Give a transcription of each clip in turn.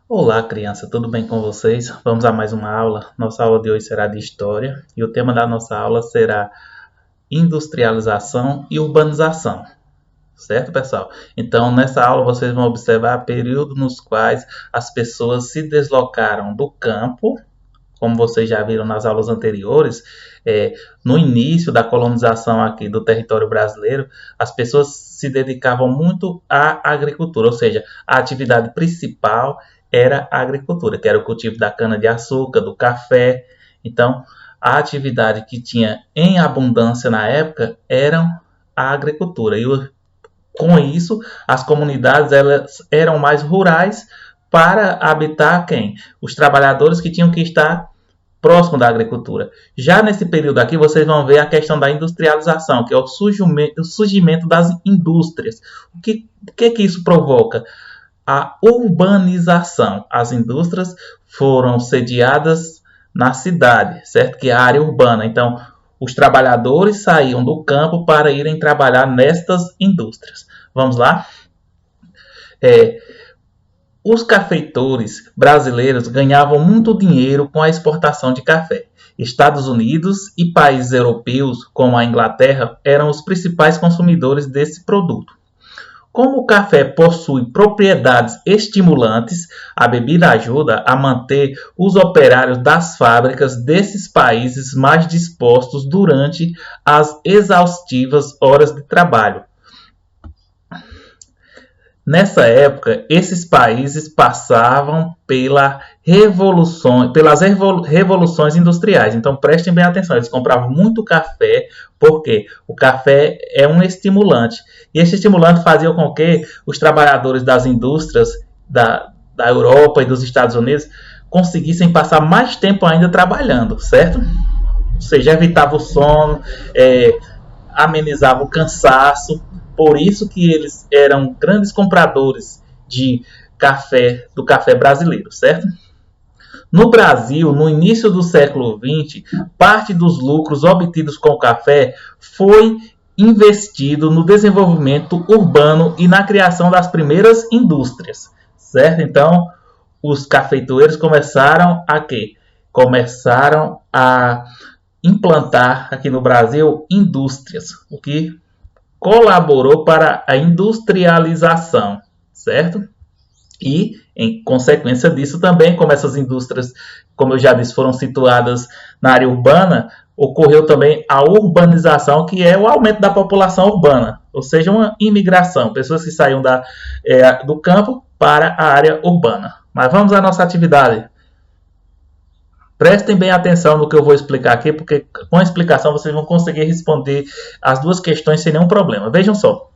Olá, criança, tudo bem com vocês? Vamos a mais uma aula. Nossa aula de hoje será de história e o tema da nossa aula será industrialização e urbanização. Certo, pessoal? Então, nessa aula vocês vão observar períodos nos quais as pessoas se deslocaram do campo, como vocês já viram nas aulas anteriores, no início da colonização aqui do território brasileiro, as pessoas se dedicavam muito à agricultura, ou seja, a atividade principal era a agricultura, que era o cultivo da cana-de-açúcar, do café. Então, a atividade que tinha em abundância na época era a agricultura. E com isso, as comunidades elas eram mais rurais para habitar quem? Os trabalhadores que tinham que estar próximo da agricultura. Já nesse período aqui, vocês vão ver a questão da industrialização, que é o surgimento das indústrias. O que isso provoca? A urbanização. As indústrias foram sediadas na cidade, certo? Que é a área urbana. Então, os trabalhadores saíam do campo para irem trabalhar nestas indústrias. Vamos lá? Os cafeitores brasileiros ganhavam muito dinheiro com a exportação de café. Estados Unidos e países europeus, como a Inglaterra, eram os principais consumidores desse produto. Como o café possui propriedades estimulantes, a bebida ajuda a manter os operários das fábricas desses países mais dispostos durante as exaustivas horas de trabalho. Nessa época, esses países passavam pelas revoluções industriais. Então, prestem bem atenção. Eles compravam muito café, porque o café é um estimulante. E esse estimulante fazia com que os trabalhadores das indústrias da Europa e dos Estados Unidos conseguissem passar mais tempo ainda trabalhando, certo? Ou seja, evitava o sono, amenizava o cansaço. Por isso que eles eram grandes compradores de café, do café brasileiro, certo? No Brasil, no início do século XX, parte dos lucros obtidos com o café foi investido no desenvolvimento urbano e na criação das primeiras indústrias, certo? Então, os cafeitoeiros começaram a quê? Começaram a implantar aqui no Brasil indústrias, o que colaborou para a industrialização, certo? E, em consequência disso também, como essas indústrias, como eu já disse, foram situadas na área urbana, ocorreu também a urbanização, que é o aumento da população urbana, ou seja, uma imigração, pessoas que saíam do campo para a área urbana. Mas vamos à nossa atividade. Prestem bem atenção no que eu vou explicar aqui, porque com a explicação vocês vão conseguir responder as duas questões sem nenhum problema. Vejam só.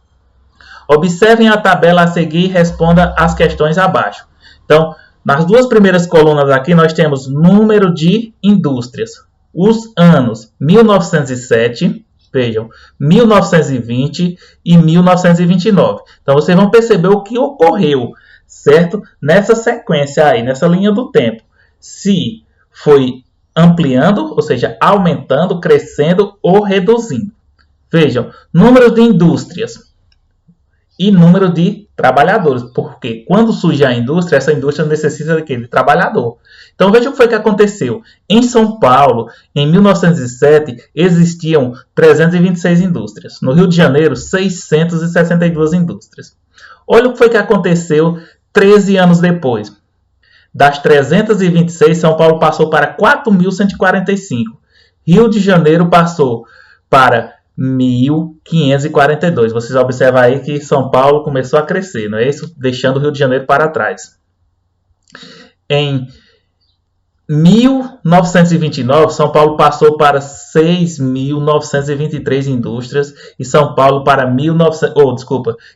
Observem a tabela a seguir e responda as questões abaixo. Então, nas duas primeiras colunas aqui, nós temos número de indústrias. Os anos 1907, vejam, 1920 e 1929. Então, vocês vão perceber o que ocorreu, certo? Nessa sequência aí, nessa linha do tempo. Se foi ampliando, ou seja, aumentando, crescendo ou reduzindo. Vejam, número de indústrias e número de trabalhadores, porque quando surge a indústria, essa indústria necessita de quê? De trabalhador. Então veja o que foi que aconteceu. Em São Paulo, em 1907, existiam 326 indústrias. No Rio de Janeiro, 662 indústrias. Olha o que foi que aconteceu 13 anos depois. Das 326, São Paulo passou para 4.145. Rio de Janeiro passou para 1.542. Vocês observam aí que São Paulo começou a crescer, não é isso? Deixando o Rio de Janeiro para trás. Em 1929, São Paulo passou para 6.923 indústrias e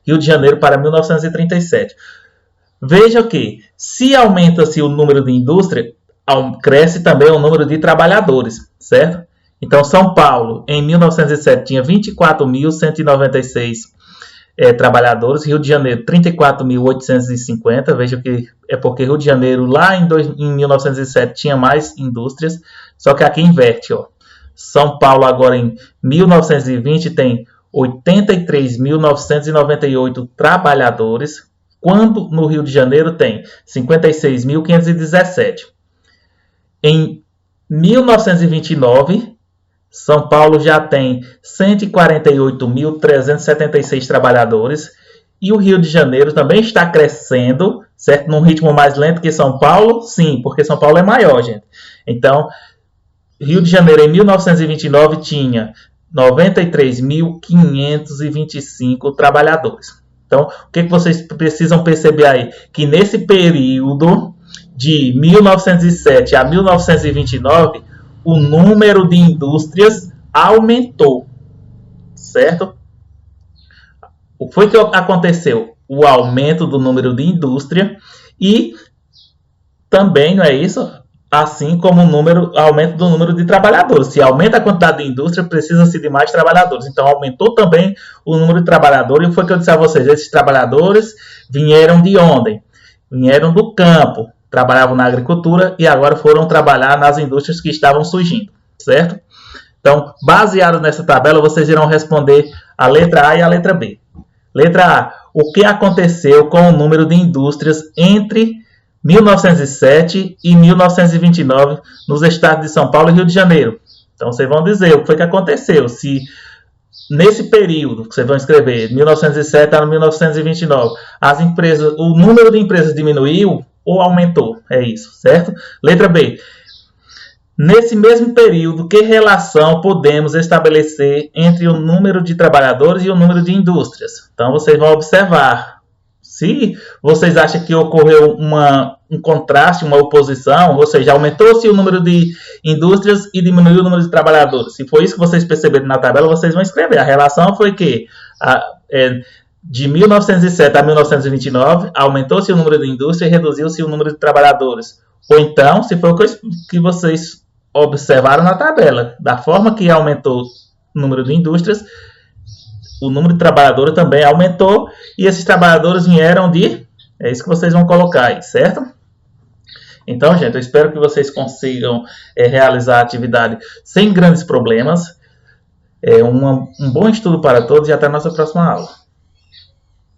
Rio de Janeiro para 1937. Veja que, se aumenta-se o número de indústria, cresce também o número de trabalhadores, certo? Então, São Paulo, em 1907, tinha 24.196 trabalhadores, Rio de Janeiro, 34.850. Veja que é porque Rio de Janeiro, lá em 1907, tinha mais indústrias, só que aqui inverte, ó. São Paulo, agora em 1920, tem 83.998 trabalhadores, quando no Rio de Janeiro tem 56.517. Em 1929, São Paulo já tem 148.376 trabalhadores e o Rio de Janeiro também está crescendo, certo? Num ritmo mais lento que São Paulo? Sim, porque São Paulo é maior, gente. Então, Rio de Janeiro em 1929 tinha 93.525 trabalhadores. Então, o que vocês precisam perceber aí? Que nesse período de 1907 a 1929, o número de indústrias aumentou, certo? O que foi que aconteceu? O aumento do número de indústria e também, não é isso? Assim como o aumento do número de trabalhadores. Se aumenta a quantidade de indústria, precisa-se de mais trabalhadores. Então, aumentou também o número de trabalhadores. E foi o que eu disse a vocês, esses trabalhadores vieram de onde? Vieram do campo, trabalhavam na agricultura e agora foram trabalhar nas indústrias que estavam surgindo, certo? Então, baseado nessa tabela, vocês irão responder a letra A e a letra B. Letra A. O que aconteceu com o número de indústrias entre 1907 e 1929 nos estados de São Paulo e Rio de Janeiro? Então, vocês vão dizer o que foi que aconteceu. Se nesse período que vocês vão escrever, 1907 a 1929, o número de empresas diminuiu ou aumentou? É isso, certo? Letra B. Nesse mesmo período, que relação podemos estabelecer entre o número de trabalhadores e o número de indústrias? Então, vocês vão observar. Se vocês acham que ocorreu um contraste, uma oposição, ou seja, aumentou-se o número de indústrias e diminuiu o número de trabalhadores. Se foi isso que vocês perceberam na tabela, vocês vão escrever. A relação foi que de 1907 a 1929, aumentou-se o número de indústria e reduziu-se o número de trabalhadores. Ou então, se foi o que vocês observaram na tabela, da forma que aumentou o número de indústrias, o número de trabalhadores também aumentou e esses trabalhadores vieram de... É isso que vocês vão colocar aí, certo? Então, gente, eu espero que vocês consigam realizar a atividade sem grandes problemas. Um bom estudo para todos e até a nossa próxima aula.